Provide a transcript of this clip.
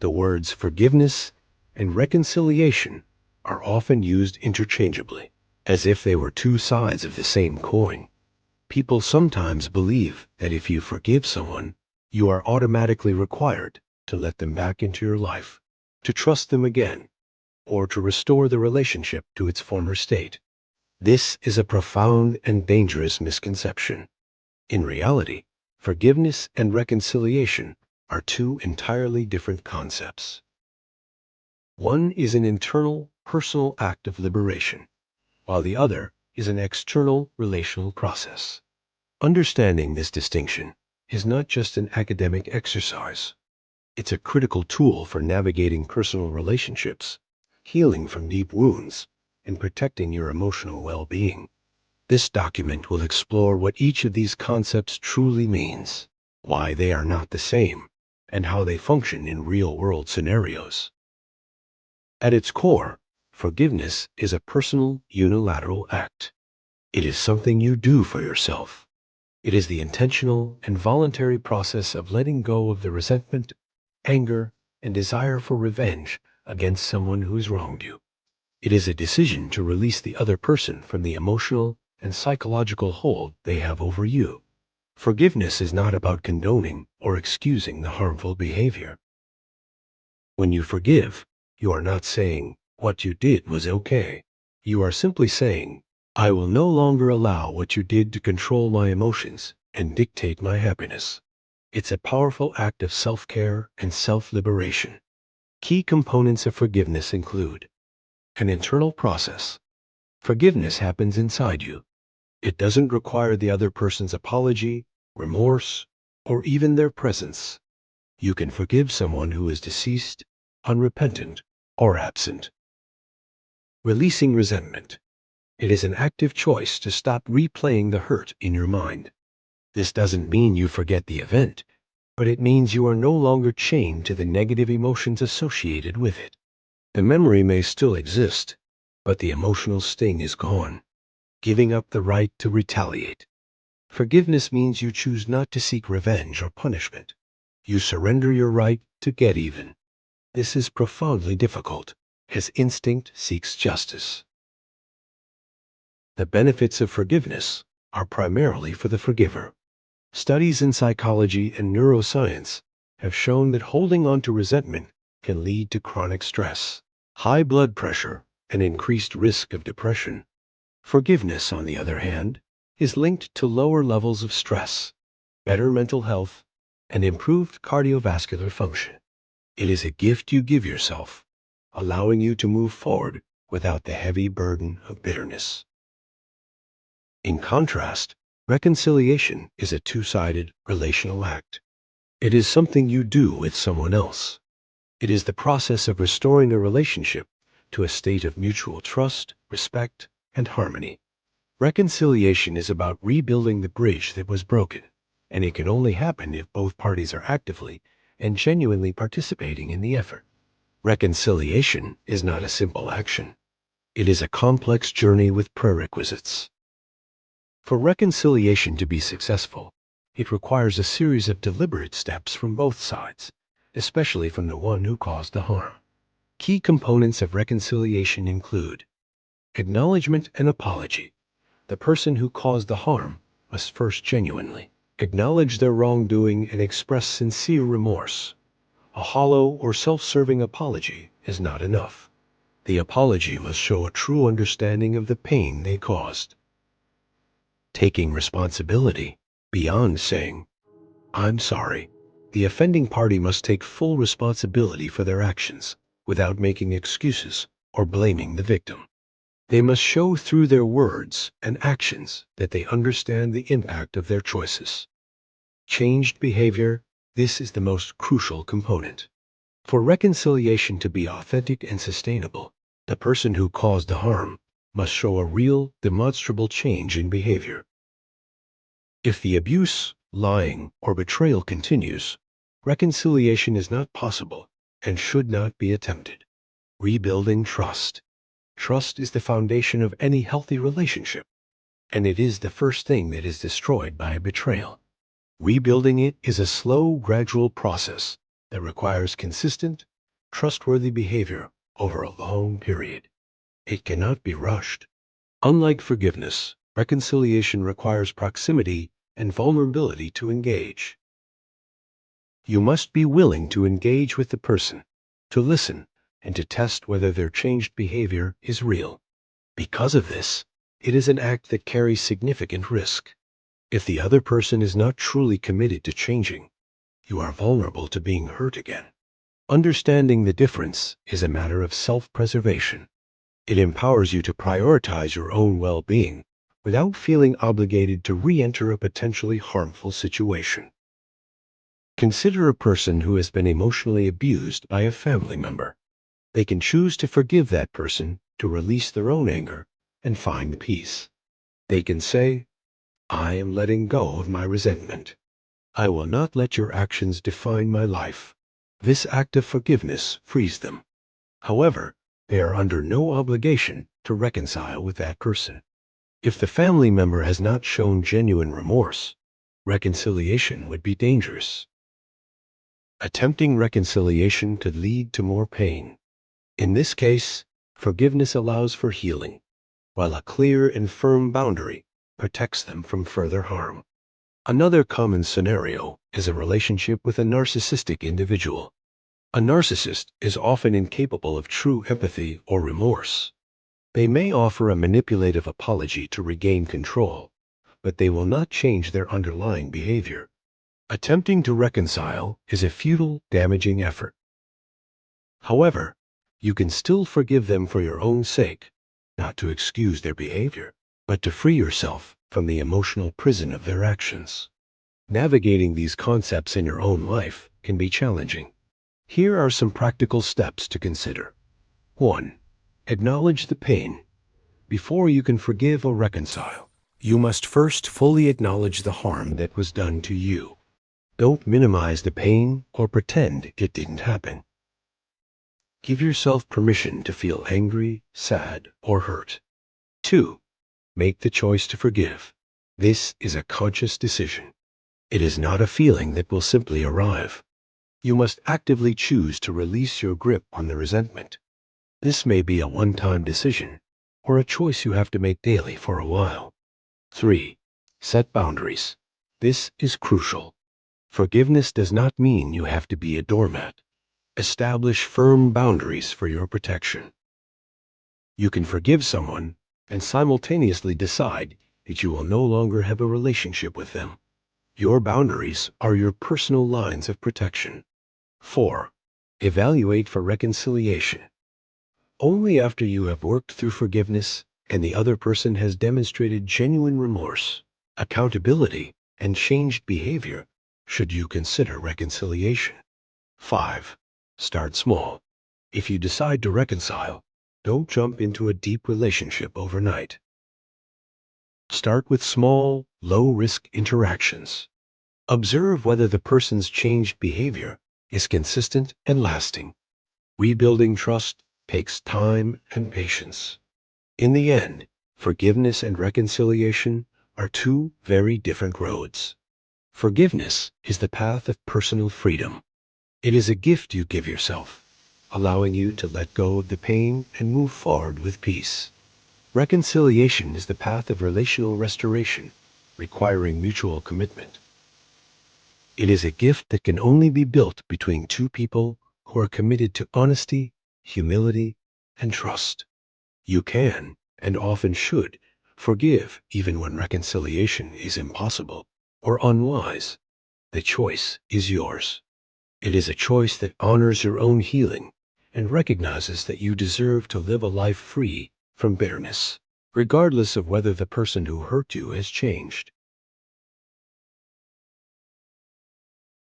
The words forgiveness and reconciliation are often used interchangeably, as if they were two sides of the same coin. People sometimes believe that if you forgive someone, you are automatically required to let them back into your life, to trust them again, or to restore the relationship to its former state. This is a profound and dangerous misconception. In reality, forgiveness and reconciliation are two entirely different concepts. One is an internal, personal act of liberation, while the other is an external, relational process. Understanding this distinction is not just an academic exercise. It's a critical tool for navigating personal relationships, healing from deep wounds, and protecting your emotional well-being. This document will explore what each of these concepts truly means, why they are not the same, and how they function in real-world scenarios. At its core, forgiveness is a personal, unilateral act. It is something you do for yourself. It is the intentional and voluntary process of letting go of the resentment, anger, and desire for revenge against someone who has wronged you. It is a decision to release the other person from the emotional and psychological hold they have over you. Forgiveness is not about condoning or excusing the harmful behavior. When you forgive, you are not saying, "What you did was okay." You are simply saying, "I will no longer allow what you did to control my emotions and dictate my happiness." It's a powerful act of self-care and self-liberation. Key components of forgiveness include an internal process. Forgiveness happens inside you. It doesn't require the other person's apology, remorse, or even their presence. You can forgive someone who is deceased, unrepentant, or absent. Releasing resentment. It is an active choice to stop replaying the hurt in your mind. This doesn't mean you forget the event, but it means you are no longer chained to the negative emotions associated with it. The memory may still exist, but the emotional sting is gone, giving up the right to retaliate. Forgiveness means you choose not to seek revenge or punishment. You surrender your right to get even. This is profoundly difficult, as instinct seeks justice. The benefits of forgiveness are primarily for the forgiver. Studies in psychology and neuroscience have shown that holding on to resentment can lead to chronic stress, high blood pressure, and increased risk of depression. Forgiveness, on the other hand, is linked to lower levels of stress, better mental health, and improved cardiovascular function. It is a gift you give yourself, allowing you to move forward without the heavy burden of bitterness. In contrast, reconciliation is a two-sided relational act. It is something you do with someone else. It is the process of restoring a relationship to a state of mutual trust, respect, and harmony. Reconciliation is about rebuilding the bridge that was broken, and it can only happen if both parties are actively and genuinely participating in the effort. Reconciliation is not a simple action. It is a complex journey with prerequisites. For reconciliation to be successful, it requires a series of deliberate steps from both sides, especially from the one who caused the harm. Key components of reconciliation include acknowledgement and apology. The person who caused the harm must first genuinely acknowledge their wrongdoing and express sincere remorse. A hollow or self-serving apology is not enough. The apology must show a true understanding of the pain they caused. Taking responsibility beyond saying, "I'm sorry." The offending party must take full responsibility for their actions without making excuses or blaming the victim. They must show through their words and actions that they understand the impact of their choices. Changed behavior. This is the most crucial component. For reconciliation to be authentic and sustainable, the person who caused the harm must show a real, demonstrable change in behavior. If the abuse, lying, or betrayal continues, reconciliation is not possible and should not be attempted. Rebuilding trust. Trust is the foundation of any healthy relationship, and it is the first thing that is destroyed by a betrayal. Rebuilding it is a slow, gradual process that requires consistent, trustworthy behavior over a long period. It cannot be rushed. Unlike forgiveness, reconciliation requires proximity and vulnerability to engage. You must be willing to engage with the person, to listen, and to test whether their changed behavior is real. Because of this, it is an act that carries significant risk. If the other person is not truly committed to changing, you are vulnerable to being hurt again. Understanding the difference is a matter of self-preservation. It empowers you to prioritize your own well-being without feeling obligated to re-enter a potentially harmful situation. Consider a person who has been emotionally abused by a family member. They can choose to forgive that person to release their own anger and find peace. They can say, "I am letting go of my resentment. I will not let your actions define my life." This act of forgiveness frees them. However, they are under no obligation to reconcile with that person. If the family member has not shown genuine remorse, reconciliation would be dangerous. Attempting reconciliation could lead to more pain. In this case, forgiveness allows for healing, while a clear and firm boundary protects them from further harm. Another common scenario is a relationship with a narcissistic individual. A narcissist is often incapable of true empathy or remorse. They may offer a manipulative apology to regain control, but they will not change their underlying behavior. Attempting to reconcile is a futile, damaging effort. However, you can still forgive them for your own sake, not to excuse their behavior, but to free yourself from the emotional prison of their actions. Navigating these concepts in your own life can be challenging. Here are some practical steps to consider. 1. Acknowledge the pain. Before you can forgive or reconcile, you must first fully acknowledge the harm that was done to you. Don't minimize the pain or pretend it didn't happen. Give yourself permission to feel angry, sad, or hurt. 2. Make the choice to forgive. This is a conscious decision. It is not a feeling that will simply arrive. You must actively choose to release your grip on the resentment. This may be a one-time decision, or a choice you have to make daily for a while. 3. Set boundaries. This is crucial. Forgiveness does not mean you have to be a doormat. Establish firm boundaries for your protection. You can forgive someone and simultaneously decide that you will no longer have a relationship with them. Your boundaries are your personal lines of protection. 4. Evaluate for reconciliation. Only after you have worked through forgiveness and the other person has demonstrated genuine remorse, accountability, and changed behavior should you consider reconciliation. 5. Start small. If you decide to reconcile, don't jump into a deep relationship overnight. Start with small, low-risk interactions. Observe whether the person's changed behavior is consistent and lasting. Rebuilding trust takes time and patience. In the end, forgiveness and reconciliation are two very different roads. Forgiveness is the path of personal freedom. It is a gift you give yourself, allowing you to let go of the pain and move forward with peace. Reconciliation is the path of relational restoration, requiring mutual commitment. It is a gift that can only be built between two people who are committed to honesty, humility, and trust. You can, and often should, forgive even when reconciliation is impossible or unwise. The choice is yours. It is a choice that honors your own healing and recognizes that you deserve to live a life free from bitterness, regardless of whether the person who hurt you has changed.